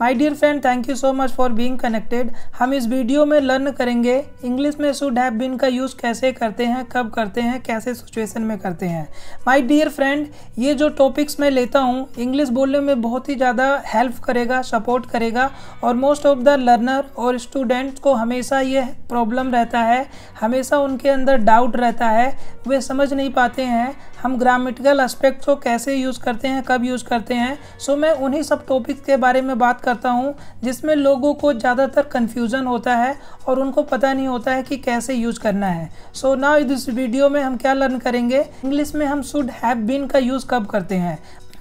My dear friend, thank you so much for being connected. हम इस video में learn करेंगे इंग्लिश में शुड हैव बीन का यूज़ कैसे करते हैं, कब करते हैं, कैसे सिचुएशन में करते हैं। माय डियर फ्रेंड, ये जो टॉपिक्स मैं लेता हूँ इंग्लिश बोलने में बहुत ही ज़्यादा हेल्प करेगा, सपोर्ट करेगा। और मोस्ट ऑफ द लर्नर और स्टूडेंट्स को हमेशा ये प्रॉब्लम रहता है, हमेशा उनके अंदर डाउट रहता है, वे समझ नहीं पाते हैं हम ग्रामेटिकल एस्पेक्ट्स को कैसे यूज़ करते हैं, कब यूज़ करते हैं। सो मैं उन्हीं सब टॉपिक्स के बारे में बात करता हूँ जिसमें लोगों को ज़्यादातर कन्फ्यूज़न होता है और उनको पता नहीं होता है कि कैसे यूज़ करना है। सो नाउ इस वीडियो में हम क्या लर्न करेंगे, इंग्लिश में हम शुड हैव बीन का यूज़ कब करते हैं।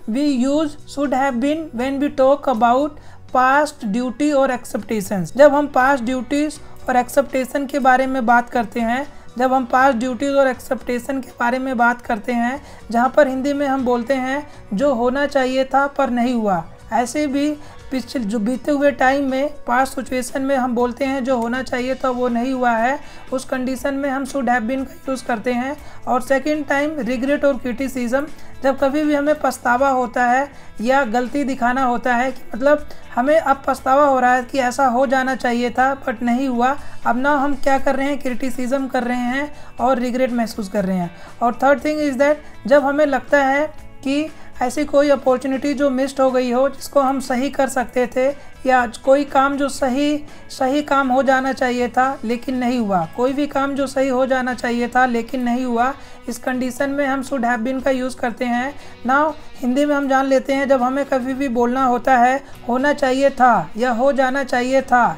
We use should have been when we talk about past duty और एक्सेप्टेशंस। जब हम पास्ट ड्यूटीज़ और एक्सेप्टेशन के बारे में बात करते हैं, जब हम पास्ट ड्यूटीज़ और एक्सेप्टेशन के बारे में बात करते हैं, जहाँ पर हिंदी में हम बोलते हैं जो होना चाहिए था पर नहीं हुआ। ऐसे भी पिछले जो बीते हुए टाइम में पास्ट सिचुएशन में हम बोलते हैं जो होना चाहिए था वो नहीं हुआ है, उस कंडीशन में हम शुड हैव बीन का यूज़ करते हैं। और सेकंड टाइम रिग्रेट और क्रिटिसिज्म, जब कभी भी हमें पछतावा होता है या गलती दिखाना होता है कि मतलब हमें अब पछतावा हो रहा है कि ऐसा हो जाना चाहिए था बट नहीं हुआ, अब ना हम क्या कर रहे हैं, क्रिटिसिज्म कर रहे हैं और रिग्रेट महसूस कर रहे हैं। और थर्ड थिंग इज़ दैट जब हमें लगता है कि ऐसी कोई अपॉर्चुनिटी जो मिस्ड हो गई हो, जिसको हम सही कर सकते थे, या कोई काम जो सही काम हो जाना चाहिए था लेकिन नहीं हुआ, कोई भी काम जो सही हो जाना चाहिए था लेकिन नहीं हुआ, इस कंडीशन में हम शुड हैव बीन का यूज़ करते हैं। नाउ हिंदी में हम जान लेते हैं जब हमें कभी भी बोलना होता है होना चाहिए था या हो जाना चाहिए था,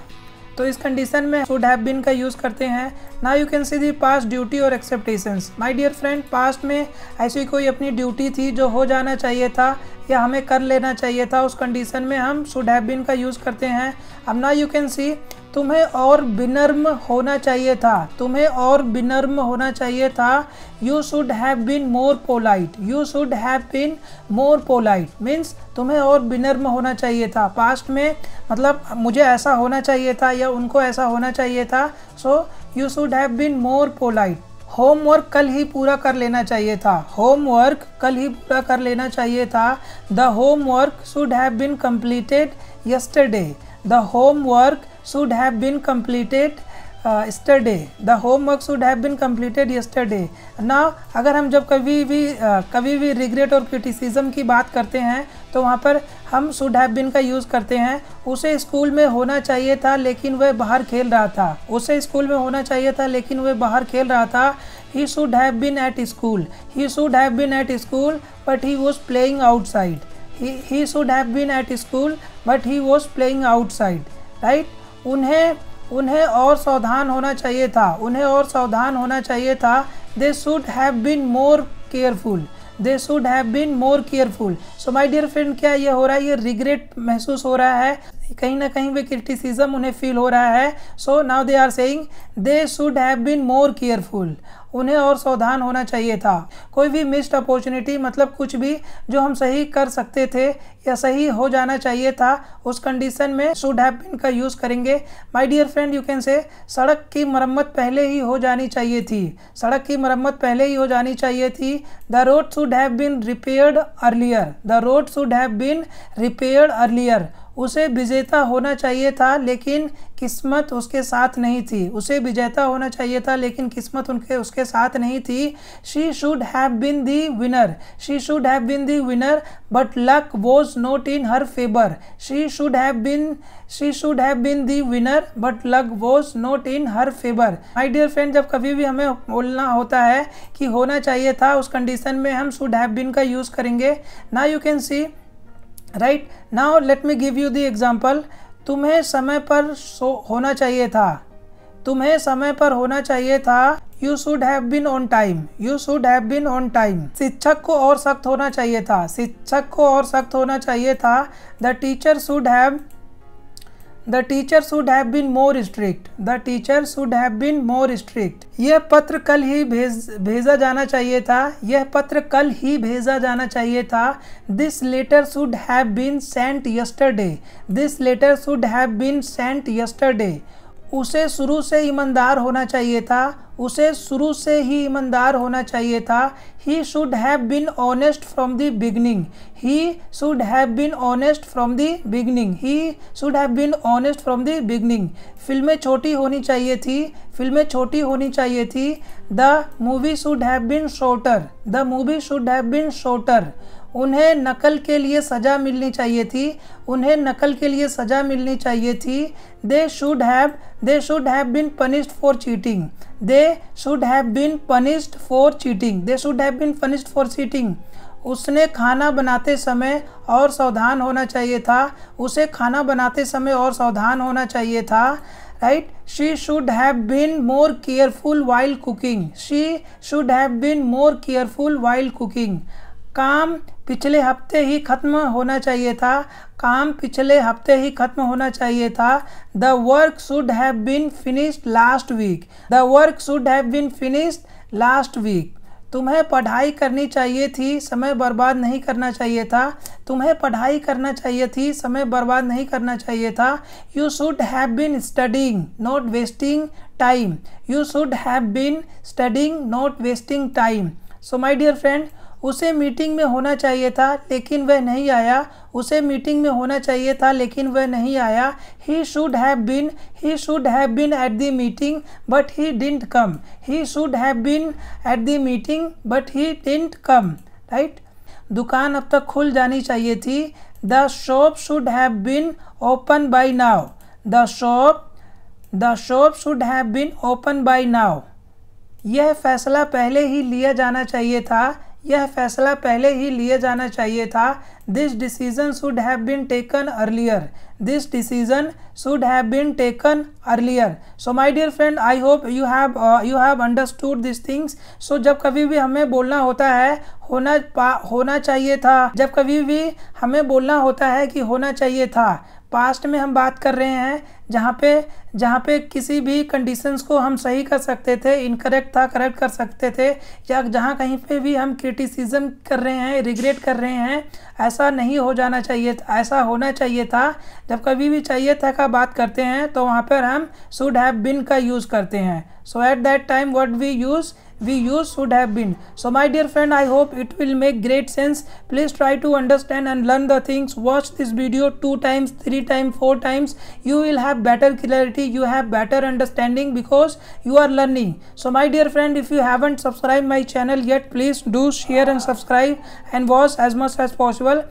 तो इस कंडीशन में शुड हैव बीन का यूज़ करते हैं। Now you can see the past duty और एक्सेप्टेशंस। माय डियर फ्रेंड, पास्ट में ऐसी कोई अपनी ड्यूटी थी जो हो जाना चाहिए था या हमें कर लेना चाहिए था, उस कंडीशन में हम शुड हैव बीन का यूज़ करते हैं। अब नाउ यू कैन सी तुम्हें और विनम्र होना चाहिए था, तुम्हें और विनम्र होना चाहिए था। You should have been more polite, you should have been more polite means तुम्हें और विनम्र होना चाहिए था। पास्ट में मतलब मुझे ऐसा होना चाहिए था या उनको ऐसा होना चाहिए था, so you should have been more polite. Homework कल ही पूरा कर लेना चाहिए था, होमवर्क कल ही पूरा कर लेना चाहिए था। The homework should have been completed yesterday, the homework should have been completed yesterday, the homework should have been completed yesterday। ना अगर हम जब कभी भी रिग्रेट और क्रिटिसिज्म की बात करते हैं तो वहाँ पर हम शुड हैव बीन का यूज़ करते हैं। उसे स्कूल में होना चाहिए था लेकिन वह बाहर खेल रहा था, उसे स्कूल में होना चाहिए था लेकिन वह बाहर खेल रहा था। He should have been at school, he should have been at school but he was playing outside, he should have been at school but he was playing outside, right। उन्हें और सावधान होना चाहिए था, उन्हें और सावधान होना चाहिए था। They should have been more careful, they should have been more careful. So my dear friend, क्या ये हो रहा है, ये रिग्रेट महसूस हो रहा है, कहीं ना कहीं वे क्रिटिसिज्म उन्हें फील हो रहा है। So now they are saying they should have been more careful, उन्हें और सावधान होना चाहिए था। कोई भी मिस्ड अपॉर्चुनिटी मतलब कुछ भी जो हम सही कर सकते थे या सही हो जाना चाहिए था, उस कंडीशन में शुड हैव बीन का यूज़ करेंगे। My dear friend, you can say सड़क की मरम्मत पहले ही हो जानी चाहिए थी, सड़क की मरम्मत पहले ही हो जानी चाहिए थी। The road should have been repaired earlier, the road should have been repaired earlier. उसे विजेता होना चाहिए था लेकिन किस्मत उसके साथ नहीं थी, उसे विजेता होना चाहिए था लेकिन किस्मत उसके साथ नहीं थी। She should have been the winner, she should have been the winner but luck was not in her favour, she should have been the winner but luck was not in her favour. My dear friend, जब कभी भी हमें बोलना होता है कि होना चाहिए था, उस कंडीशन में हम शुड हैव बीन का यूज़ करेंगे। Now you can see right, now let me give you the example. तुम्हें समय पर होना चाहिए था, तुम्हें समय पर होना चाहिए था। You should have been on time, you should have been on time. शिक्षक को और सख्त होना चाहिए था, शिक्षक को और सख्त होना चाहिए था। The teacher should have been more strict, the teacher should have been more strict. यह पत्र कल ही भेजा जाना चाहिए था, यह पत्र कल ही भेजा जाना चाहिए था। This letter should have been sent yesterday, this letter should have been sent yesterday. उसे शुरू से ईमानदार होना चाहिए था, उसे शुरू से ही ईमानदार होना चाहिए था। He should have been honest from the beginning. He should have been honest from the beginning. He should have been honest from the beginning. फिल्में छोटी होनी चाहिए थी, फिल्में छोटी होनी चाहिए थी। The movie should have been shorter. The movie should have been shorter. उन्हें नकल के लिए सज़ा मिलनी चाहिए थी, उन्हें नकल के लिए सज़ा मिलनी चाहिए थी। They should have been punished for cheating. They should have been punished for cheating. They should have been punished for cheating. उसने खाना बनाते समय और सावधान होना चाहिए था, उसे खाना बनाते समय और सावधान होना चाहिए था। Right, she should have been more careful while cooking. She should have been more careful while cooking. काम पिछले हफ्ते ही ख़त्म होना चाहिए था, काम पिछले हफ्ते ही ख़त्म होना चाहिए था। The work should have been finished last week. The work should have been finished last week. तुम्हें पढ़ाई करनी चाहिए थी, समय बर्बाद नहीं करना चाहिए था, तुम्हें पढ़ाई करना चाहिए थी, समय बर्बाद नहीं करना चाहिए था। You should have been studying, not wasting time. You should have been studying, not wasting time. So my dear friend, उसे मीटिंग में होना चाहिए था लेकिन वह नहीं आया, उसे मीटिंग में होना चाहिए था लेकिन वह नहीं आया। He should have been at the meeting but he didn't come. He should have been at the meeting but he didn't come. Right? दुकान अब तक खुल जानी चाहिए थी। The shop should have been open by now. The shop should have been open by now. यह फैसला पहले ही लिया जाना चाहिए था, यह फैसला पहले ही लिया जाना चाहिए था। This decision should have been taken earlier. This decision should have been taken earlier. So my dear friend, I hope you have understood these things. So जब कभी भी हमें बोलना होता है होना चाहिए था, जब कभी भी हमें बोलना होता है कि होना चाहिए था, पास्ट में हम बात कर रहे हैं जहाँ पे किसी भी कंडीशंस को हम सही कर सकते थे, इनकरेक्ट था करेक्ट कर सकते थे, या जहाँ कहीं पे भी हम क्रिटिसिज्म कर रहे हैं, रिग्रेट कर रहे हैं, ऐसा नहीं हो जाना चाहिए था, ऐसा होना चाहिए था। जब कभी भी चाहिए था का बात करते हैं तो वहाँ पर हम शुड हैव बीन का यूज़ करते हैं। So at that time what we use should have been. So my dear friend, I hope it will make great sense. Please try to understand and learn the things. Watch this video 2 times, 3 times, 4 times. You will have better clarity, you have better understanding because you are learning. So my dear friend, if you haven't subscribed my channel yet, please do share and subscribe and watch as much as possible.